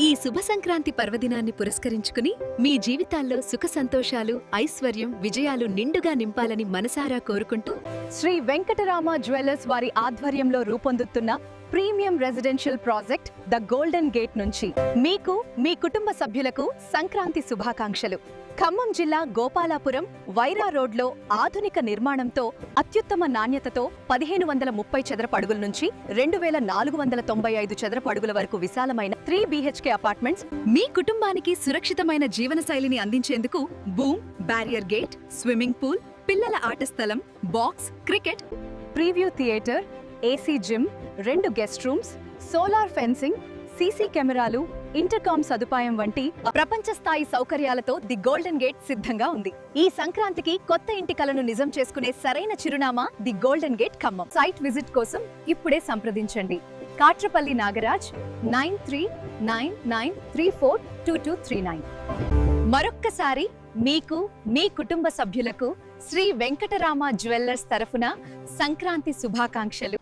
ఈ శుభ సంక్రాంతి పర్వదినాన్ని పురస్కరించుకుని మీ జీవితాల్లో సుఖ సంతోషాలు, ఐశ్వర్యం, విజయాలు నిండుగా నింపాలని మనసారా కోరుకుంటూ శ్రీ వెంకటరామ జ్యువెలర్స్ వారి ఆధ్వర్యంలో రూపొందుతున్న premium residential project the golden gate నుంచి మీకు, మీ కుటుంబ సభ్యులకు సంక్రాంతి శుభాకాంక్షలు. ఖమ్మం జిల్లా గోపాలాపురం వైరా రోడ్లో ఆధునిక నిర్మాణంతో అత్యుత్తమ నాణ్యతతో 1530 చదరపు అడుగుల నుంచి 2495 చదరపు అడుగుల వరకు విశాలమైన 3 BHK అపార్ట్మెంట్స్ మీ కుటుంబానికి సురక్షితమైన జీవనశైలిని అందించేందుకు boom, barrier gate, swimming pool, పిల్లల ఆట స్థలం, box, cricket, preview theatre, AC gym, 2 guest rooms, solar fencing, CC కెమెరాలు, ఇంటర్కామ్ సదుపాయం వంటి ప్రపంచ స్థాయి సౌకర్యాలతో ది గోల్డెన్ గేట్ సిద్ధంగా ఉంది. ఈ సంక్రాంతికి కొత్త ఇంటి కలను నిజం చేసుకునే సరైన చిరునామా the golden gate Khammam. Site visit కోసం ఇప్పుడే సంప్రదించండి. కాట్రపల్లి నాగరాజ్ 9399342239. మరొక్కసారి మీకు, మీ కుటుంబ సభ్యులకు శ్రీ వెంకటరామ జ్యువెలర్స్ తరఫున సంక్రాంతి శుభాకాంక్షలు.